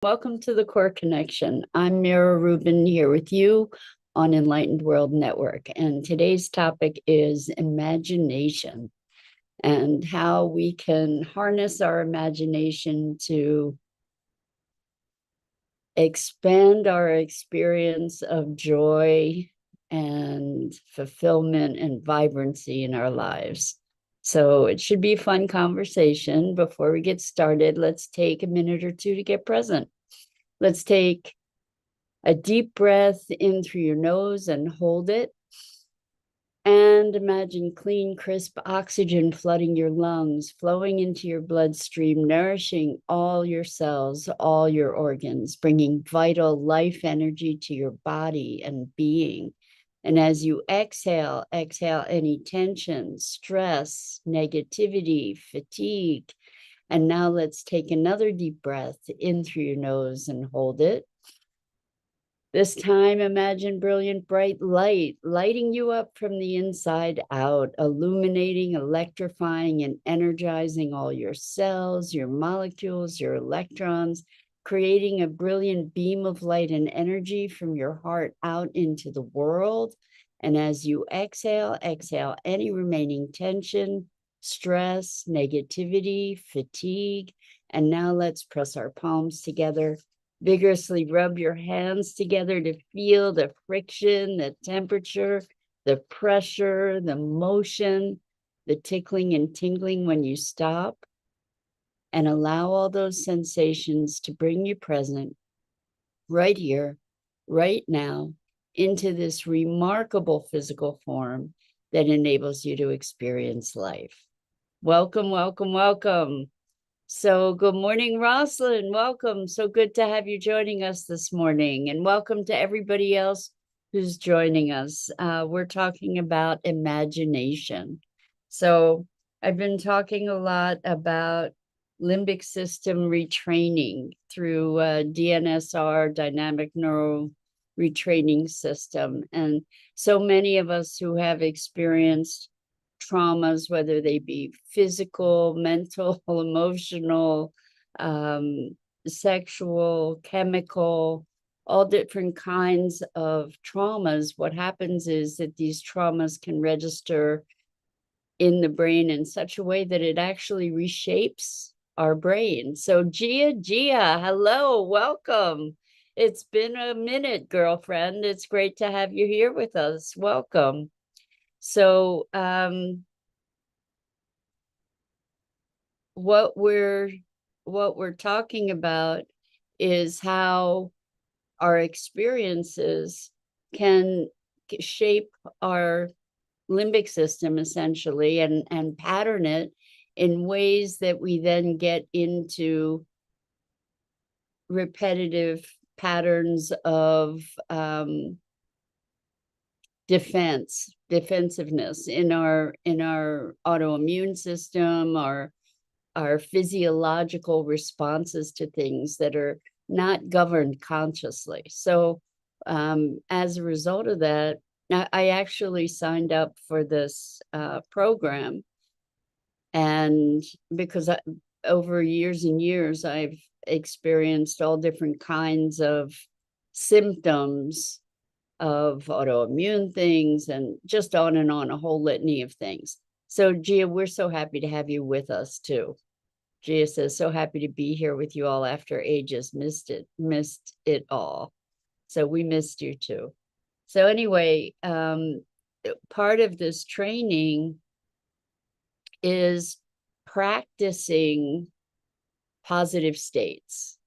Welcome to the Core Connection. I'm Mira Rubin here with you on Enlightened World Network. And today's topic is imagination and how we can harness our imagination to expand our experience of joy and fulfillment and vibrancy in our lives. So it should be a fun conversation. Before we get started, let's take a minute or two to get present. Let's take a deep breath in through your nose and hold it. And imagine clean, crisp oxygen flooding your lungs, flowing into your bloodstream, nourishing all your cells, all your organs, bringing vital life energy to your body and being. And as you exhale any tension, stress, negativity, fatigue. And now let's take another deep breath in through your nose and hold it. This time, imagine brilliant, bright light lighting you up from the inside out, illuminating, electrifying, and energizing all your cells, your molecules, your electrons, creating a brilliant beam of light and energy from your heart out into the world. And as you exhale any remaining tension, stress, negativity, fatigue. And now let's press our palms together. Vigorously rub your hands together to feel the friction, the temperature, the pressure, the motion, the tickling and tingling when you stop. And allow all those sensations to bring you present right here, right now, into this remarkable physical form that enables you to experience life. Welcome, welcome, welcome. So good morning, Rosalind. Welcome. So good to have you joining us this morning. And welcome to everybody else who's joining us. We're talking about imagination. So I've been talking a lot about limbic system retraining through DNSR, dynamic neural retraining system. And so many of us who have experienced traumas, whether they be physical, mental, emotional, sexual, chemical, all different kinds of traumas. What happens is that these traumas can register in the brain in such a way that it actually reshapes our brain. So Gia, hello, welcome. It's been a minute, girlfriend. It's great to have you here with us. Welcome. So what we're talking about is how our experiences can shape our limbic system essentially and pattern it in ways that we then get into repetitive patterns of defensiveness in our autoimmune system, our physiological responses to things that are not governed consciously. So as a result of that, I actually signed up for this program. And because over years and years, I've experienced all different kinds of symptoms of autoimmune things and just on and on, a whole litany of things. So Gia, we're so happy to have you with us too. Gia says, so happy to be here with you all after ages, missed it all. So we missed you too. So anyway, part of this training is practicing positive states.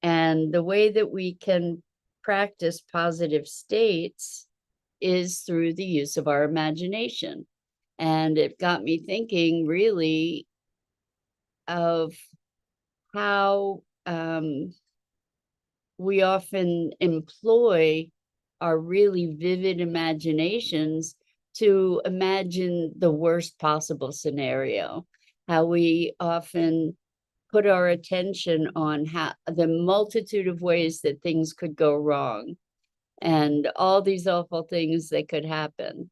And the way that we can practice positive states is through the use of our imagination. And it got me thinking really of how we often employ our really vivid imaginations to imagine the worst possible scenario, how we often put our attention on how the multitude of ways that things could go wrong and all these awful things that could happen.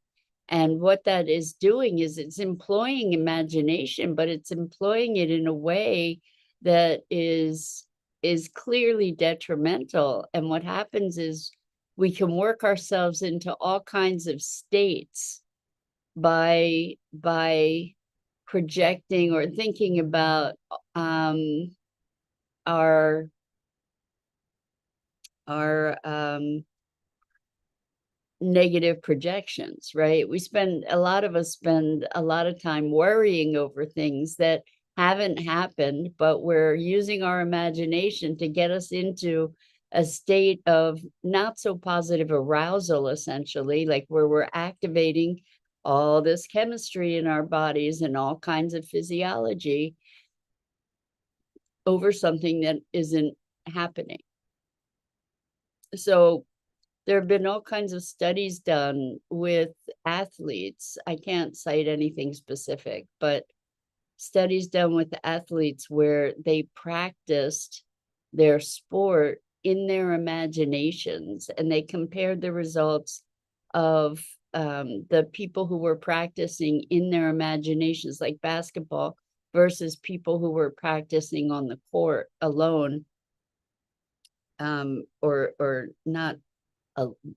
And what that is doing is it's employing imagination, but it's employing it in a way that is is clearly detrimental. And what happens is we can work ourselves into all kinds of states by projecting or thinking about our negative projections, right? A lot of us spend a lot of time worrying over things that haven't happened, but we're using our imagination to get us into a state of not so positive arousal, essentially, like where we're activating all this chemistry in our bodies and all kinds of physiology over something that isn't happening. So there have been all kinds of studies done with athletes. I can't cite anything specific, but studies done with athletes where they practiced their sport in their imaginations, and they compared the results of the people who were practicing in their imaginations, like basketball, versus people who were practicing on the court alone, or not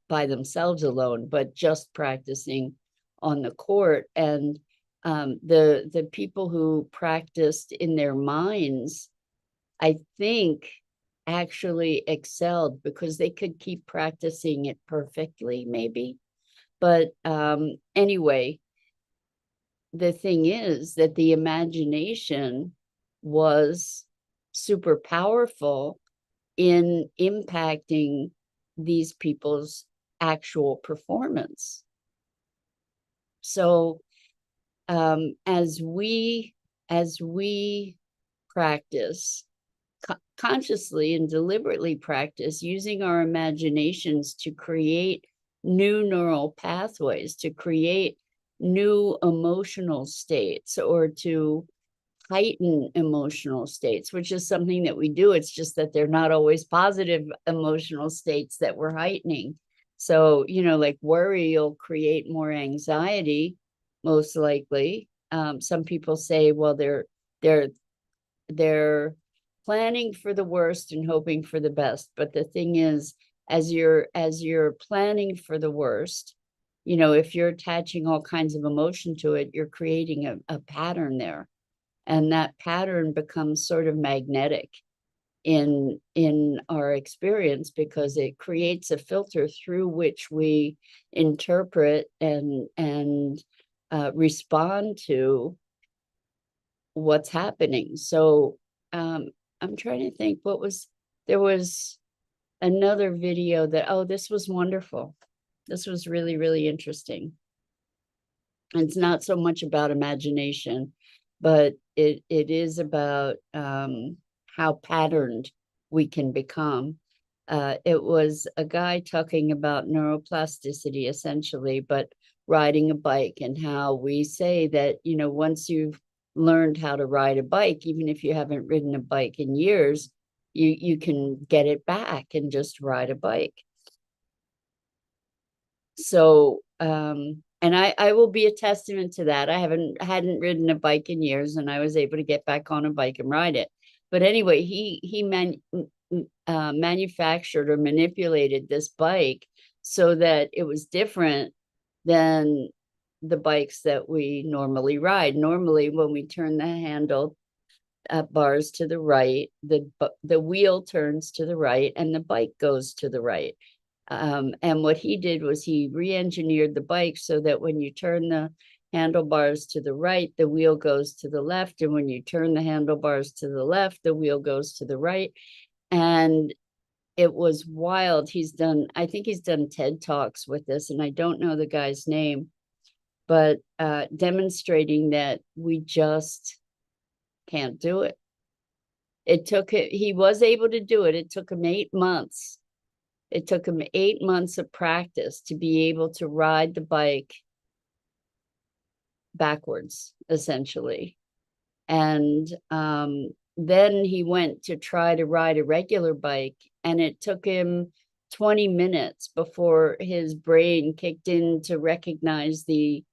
by themselves alone, but just practicing on the court. And the people who practiced in their minds, I think, actually excelled because they could keep practicing it perfectly, maybe. But anyway, the thing is that the imagination was super powerful in impacting these people's actual performance. So as we practice, consciously and deliberately practice using our imaginations to create new neural pathways, to create new emotional states, or to heighten emotional states, which is something that we do. It's just that they're not always positive emotional states that we're heightening. So, like worry will create more anxiety, most likely. Some people say, well, they're planning for the worst and hoping for the best. But the thing is, as you're planning for the worst, if you're attaching all kinds of emotion to it, you're creating a pattern there. And that pattern becomes sort of magnetic in our experience, because it creates a filter through which we interpret and respond to what's happening. So I'm trying to think there was another video that, this was wonderful. This was really, really interesting. It's not so much about imagination, but it is about how patterned we can become. It was a guy talking about neuroplasticity, essentially, but riding a bike, and how we say that, once you've learned how to ride a bike, even if you haven't ridden a bike in years, you can get it back and just ride a bike. So and I will be a testament to that. I hadn't ridden a bike in years, and I was able to get back on a bike and ride it. But anyway, he manufactured or manipulated this bike so that it was different than the bikes that we normally ride. Normally, when we turn the handle bars to the right, the wheel turns to the right and the bike goes to the right. And what he did was he re-engineered the bike so that when you turn the handlebars to the right, the wheel goes to the left. And when you turn the handlebars to the left, the wheel goes to the right. And it was wild. I think he's done TED Talks with this, and I don't know the guy's name, but demonstrating that we just can't do it. He was able to do it. It took him 8 months. It took him 8 months of practice to be able to ride the bike backwards, essentially. And then he went to try to ride a regular bike, and it took him 20 minutes before his brain kicked in to recognize the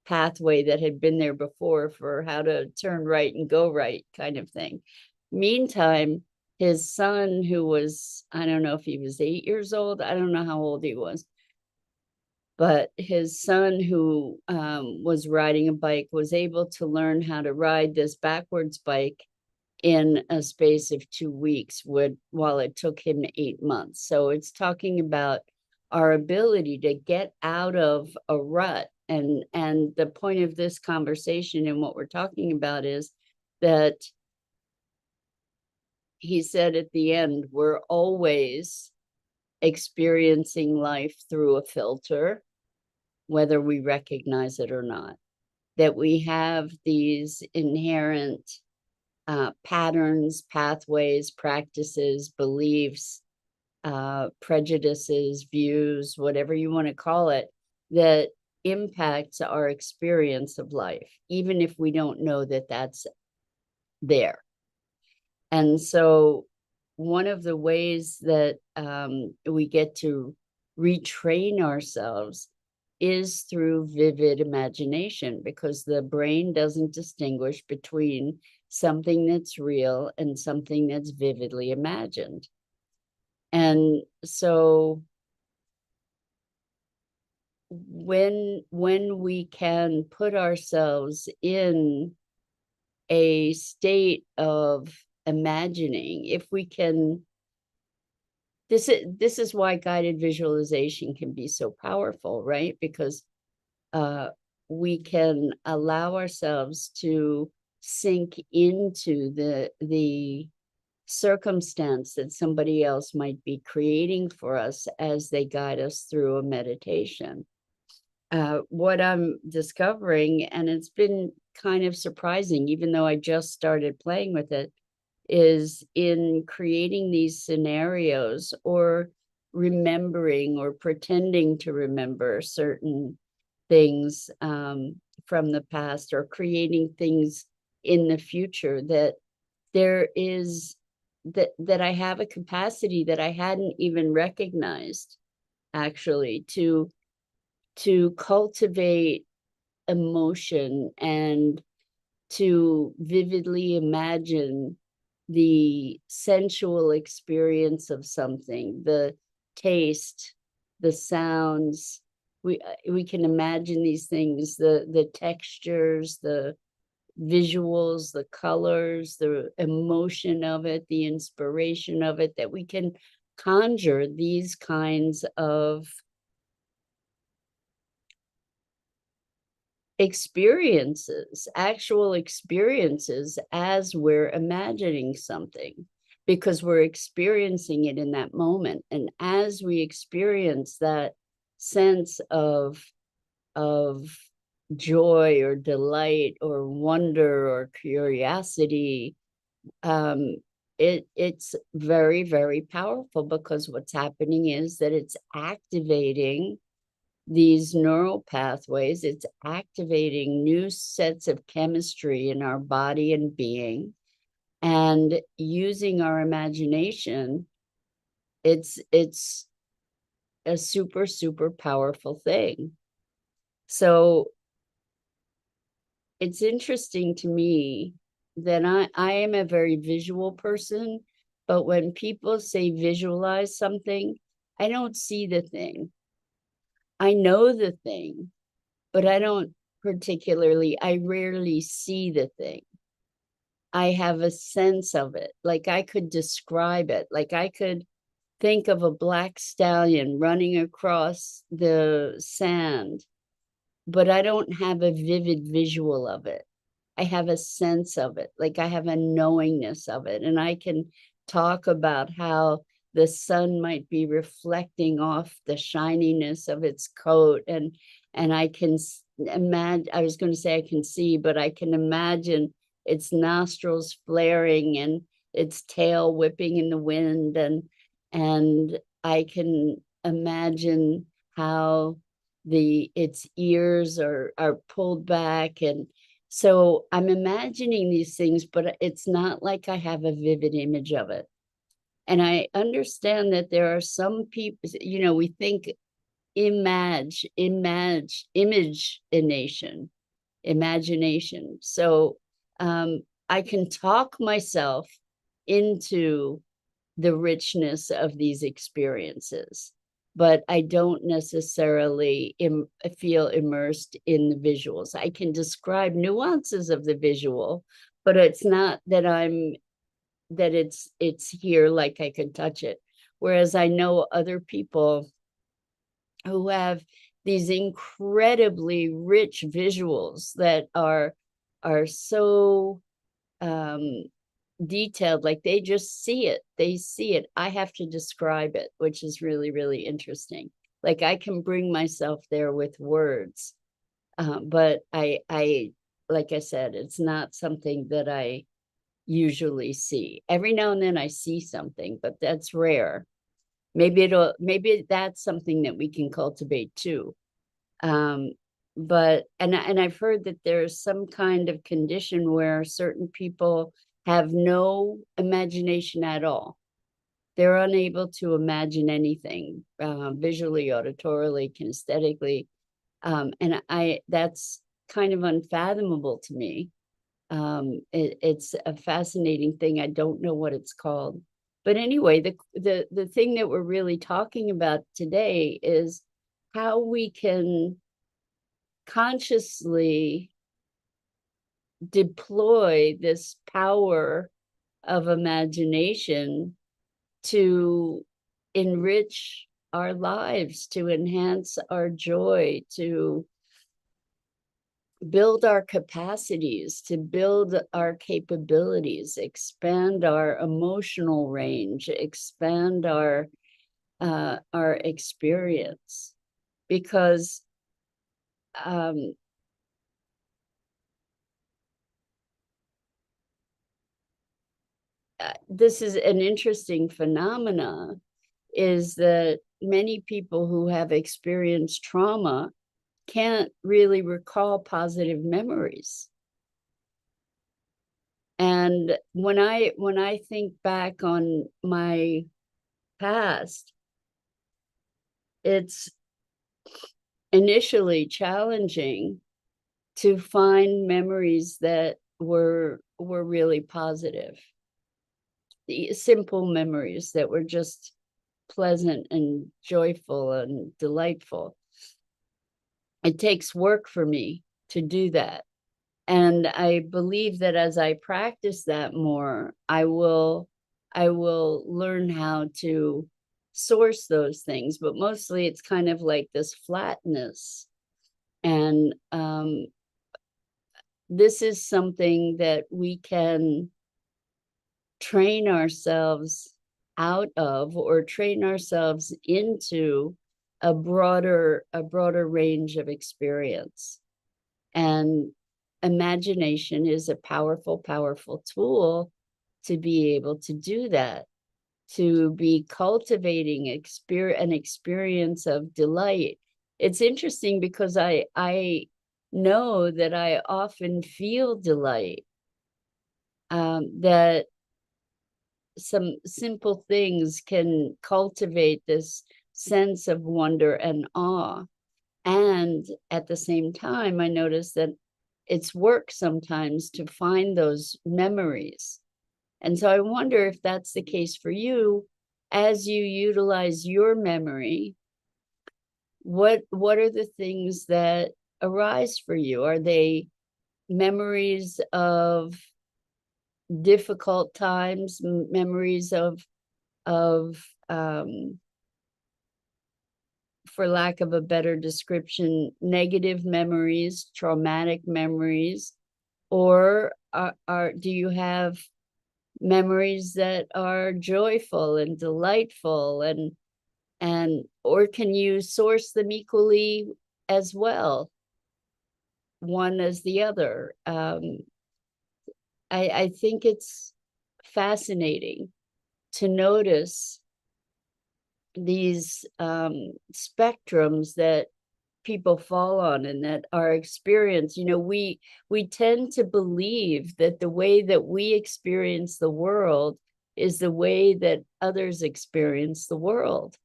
pathway that had been there before for how to turn right and go right, kind of thing. Meantime, his son, who was, I don't know if he was 8 years old, I don't know how old he was, but his son, who was riding a bike, was able to learn how to ride this backwards bike in a space of 2 weeks, while it took him 8 months. So it's talking about our ability to get out of a rut. And the point of this conversation and what we're talking about is that he said at the end, we're always experiencing life through a filter, whether we recognize it or not, that we have these inherent patterns, pathways, practices, beliefs, prejudices, views, whatever you want to call it, that impacts our experience of life, even if we don't know that that's there. And so one of the ways that we get to retrain ourselves is through vivid imagination, because the brain doesn't distinguish between something that's real and something that's vividly imagined. And so when we can put ourselves in a state of imagining, if we can, this is why guided visualization can be so powerful, right? Because we can allow ourselves to sink into the circumstance that somebody else might be creating for us as they guide us through a meditation. What I'm discovering, and it's been kind of surprising, even though I just started playing with it, is in creating these scenarios or remembering or pretending to remember certain things from the past, or creating things in the future, that there is that I have a capacity that I hadn't even recognized, actually, to cultivate emotion and to vividly imagine the sensual experience of something, the taste, the sounds. We can imagine these things, the textures, the visuals, the colors, the emotion of it, the inspiration of it, that we can conjure these kinds of experiences, actual experiences, as we're imagining something, because we're experiencing it in that moment. And as we experience that sense of joy or delight or wonder or curiosity, it's very, very powerful, because what's happening is that it's activating these neural pathways, it's activating new sets of chemistry in our body and being, and using our imagination. It's a super, super powerful thing. So it's interesting to me that I am a very visual person, but when people say visualize something, I don't see the thing. I know the thing, but I rarely see the thing. I have a sense of it. Like I could describe it. Like I could think of a black stallion running across the sand, but I don't have a vivid visual of it. I have a sense of it. Like I have a knowingness of it. And I can talk about how the sun might be reflecting off the shininess of its coat. And I can imagine, I was going to say I can see, but I can imagine its nostrils flaring and its tail whipping in the wind. And I can imagine how its ears are pulled back. And so I'm imagining these things, but it's not like I have a vivid image of it. And I understand that there are some people, we think imagination. So I can talk myself into the richness of these experiences, but I don't necessarily feel immersed in the visuals. I can describe nuances of the visual, but it's not that it's here, like I can touch it. Whereas I know other people who have these incredibly rich visuals that are so detailed, like they just see it. They see it. I have to describe it, which is really, really interesting. Like I can bring myself there with words, but like I said, it's not something that I usually see. Every now and then I see something, but that's rare. Maybe that's something that we can cultivate too. But I've heard that there's some kind of condition where certain people have no imagination at all. They're unable to imagine anything, visually, auditorily, kinesthetically. And that's kind of unfathomable to me. It's a fascinating thing. I don't know what it's called. But anyway, the thing that we're really talking about today is how we can consciously deploy this power of imagination to enrich our lives, to enhance our joy, to build our capacities, to build our capabilities, expand our emotional range, expand our experience. Because this is an interesting phenomena, is that many people who have experienced trauma can't really recall positive memories. And when I think back on my past, it's initially challenging to find memories that were really positive. The simple memories that were just pleasant and joyful and delightful. It takes work for me to do that. And I believe that as I practice that more, I will learn how to source those things. But mostly it's kind of like this flatness. And this is something that we can train ourselves out of, or train ourselves into a broader range of experience. And imagination is a powerful tool to be able to do that, to be cultivating an experience of delight. It's interesting because I know that I often feel delight, that some simple things can cultivate this sense of wonder and awe. And at the same time, I notice that it's work sometimes to find those memories. And so I wonder if that's the case for you as you utilize your memory. What are the things that arise for you? Are they memories of difficult times, memories of for lack of a better description, negative memories, traumatic memories? Or do you have memories that are joyful and delightful, and or can you source them equally as well, one as the other? I think it's fascinating to notice these spectrums that people fall on, and that our experience, we tend to believe that the way that we experience the world is the way that others experience the world.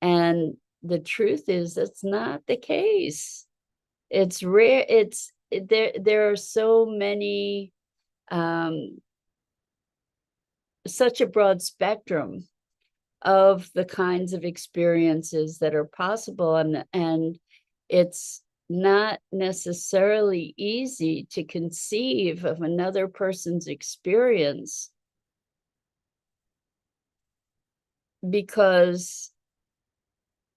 And the truth is that's not the case. It's rare. There are so many, such a broad spectrum of the kinds of experiences that are possible. And it's not necessarily easy to conceive of another person's experience because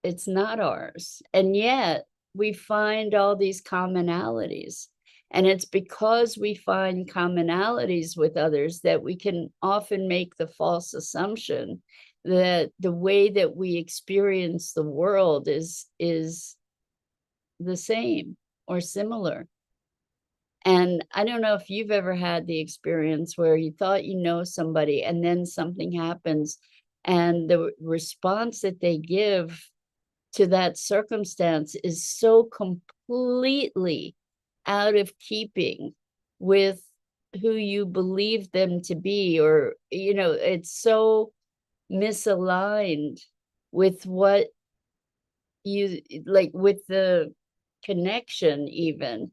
it's not ours. And yet we find all these commonalities. And it's because we find commonalities with others that we can often make the false assumption that the way that we experience the world is the same or similar. And I don't know if you've ever had the experience where you thought you know somebody and then something happens and the response that they give to that circumstance is so completely out of keeping with who you believe them to be, or it's so misaligned with what you like, with the connection. Even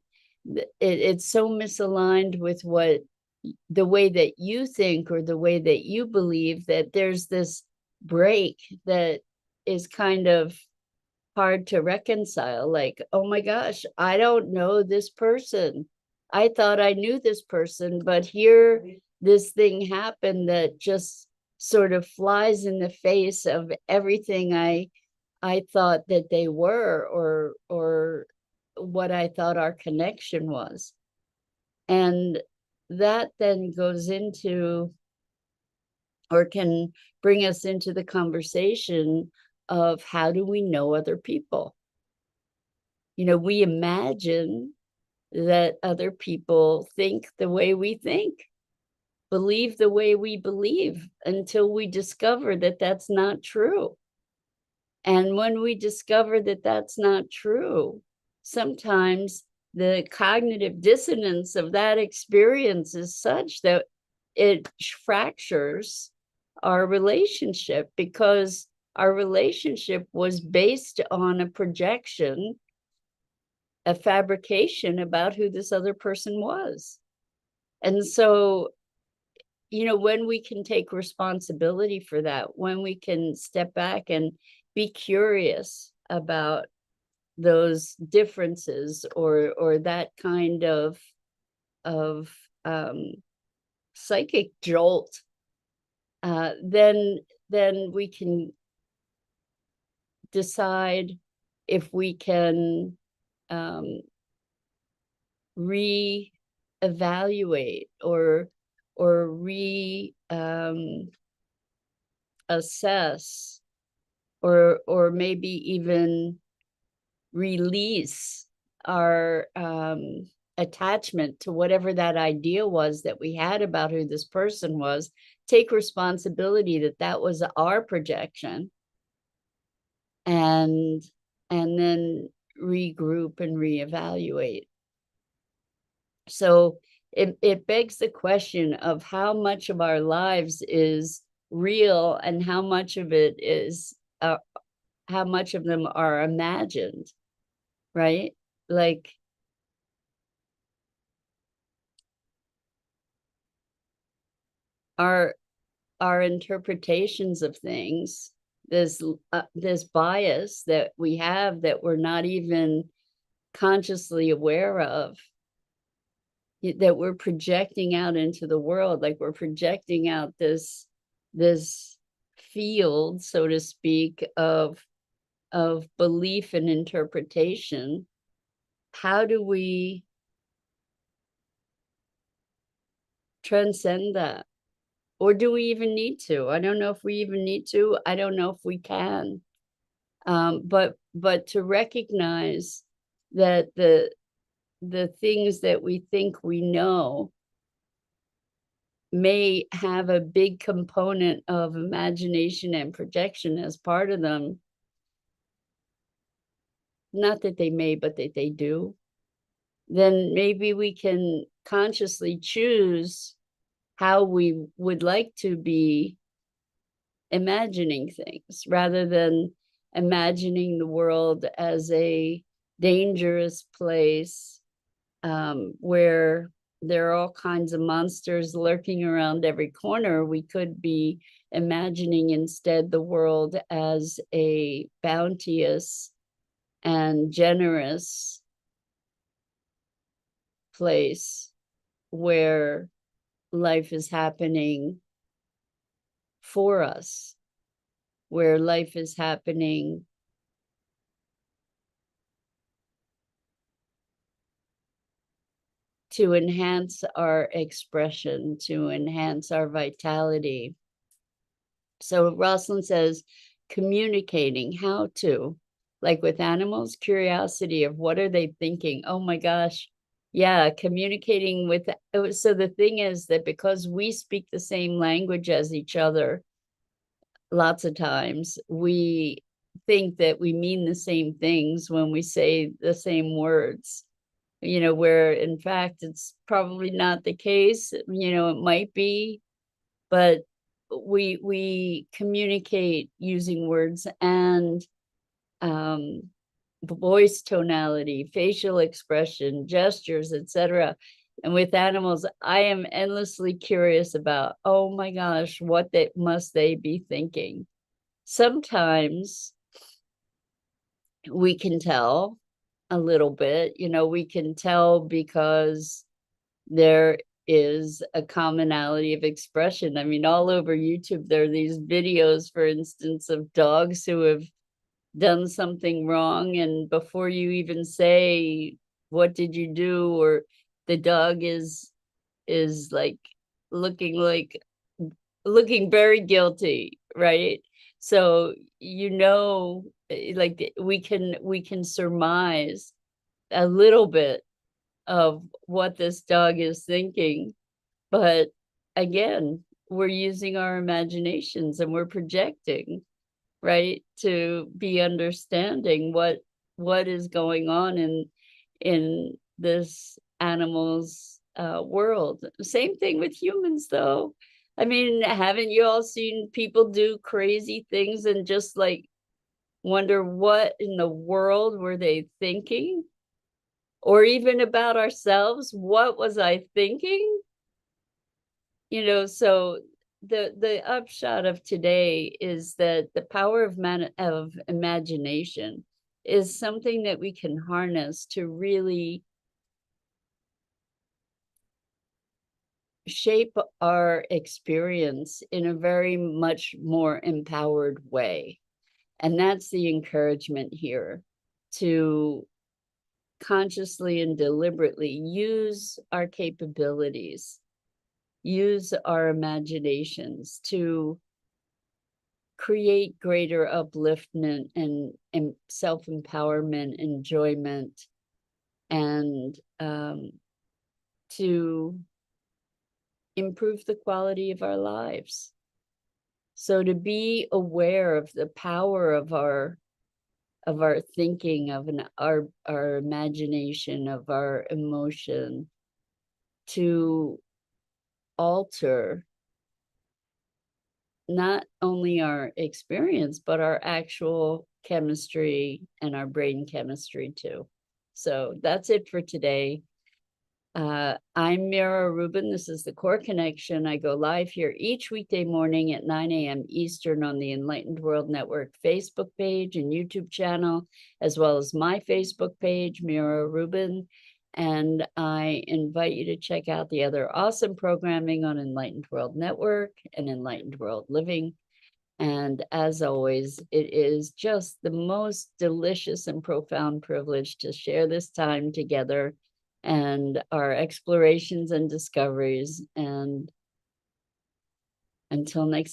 it's so misaligned with what the way that you think or the way that you believe, that there's this break that is kind of hard to reconcile. Like, oh my gosh, I don't know this person. I thought I knew this person, but here this thing happened that just sort of flies in the face of everything I thought that they were, or what I thought our connection was. And that then goes into, or can bring us into the conversation of how do we know other people? We imagine that other people think the way we think, believe the way we believe, until we discover that that's not true. And when we discover that that's not true, sometimes the cognitive dissonance of that experience is such that it fractures our relationship, because our relationship was based on a projection, a fabrication about who this other person was. And so, when we can take responsibility for that, when we can step back and be curious about those differences, or that kind of psychic jolt, then we can decide if we can re-evaluate or assess, or maybe even release our attachment to whatever that idea was that we had about who this person was. Take responsibility that that was our projection, and then regroup and reevaluate. So it begs the question of how much of our lives is real and how much of it is how much of them are imagined, right? Like, our interpretations of things, this bias that we have that we're not even consciously aware of, that we're projecting out into the world, like we're projecting out this field, so to speak, of belief and interpretation. How do we transcend that? Or do we even need to? I don't know if we even need to. I don't know if we can. But to recognize that the things that we think we know may have a big component of imagination and projection as part of them. Not that they may, but that they do. Then maybe we can consciously choose how we would like to be imagining things, rather than imagining the world as a dangerous place, where there are all kinds of monsters lurking around every corner. We could be imagining instead the world as a bounteous and generous place where life is happening for us, where life is happening to enhance our expression, to enhance our vitality. So Rosalind says, communicating, how to, like with animals, curiosity of what are they thinking? Oh my gosh. Yeah, communicating with, so the thing is that because we speak the same language as each other, lots of times we think that we mean the same things when we say the same words, where in fact it's probably not the case. It might be, but we communicate using words and voice tonality, facial expression, gestures, etc. And with animals, I am endlessly curious about, oh my gosh, what must they be thinking? Sometimes we can tell a little bit, we can tell because there is a commonality of expression. I mean, all over YouTube, there are these videos, for instance, of dogs who have done something wrong, and before you even say, what did you do? Or the dog is like looking very guilty, right? So, like we can surmise a little bit of what this dog is thinking. But again, we're using our imaginations and we're projecting, right, to be understanding what is going on in this animal's world. Same thing with humans, though. I mean, haven't you all seen people do crazy things and just like wonder what in the world were they thinking? Or even about ourselves, what was I thinking? So the upshot of today is that the power of imagination is something that we can harness to really shape our experience in a very much more empowered way. And that's the encouragement here, to consciously and deliberately use our capabilities, use our imaginations to create greater upliftment and self-empowerment, enjoyment, and to improve the quality of our lives. So to be aware of the power of our thinking, of our imagination, of our emotion, to alter not only our experience, but our actual chemistry and our brain chemistry too. So that's it for today. I'm Mira Rubin. This is the Core Connection. I go live here each weekday morning at 9 a.m. Eastern on the Enlightened World Network Facebook page and YouTube channel, as well as my Facebook page, Mira Rubin. And I invite you to check out the other awesome programming on Enlightened World Network and Enlightened World Living. And as always, it is just the most delicious and profound privilege to share this time together and our explorations and discoveries. And until next time.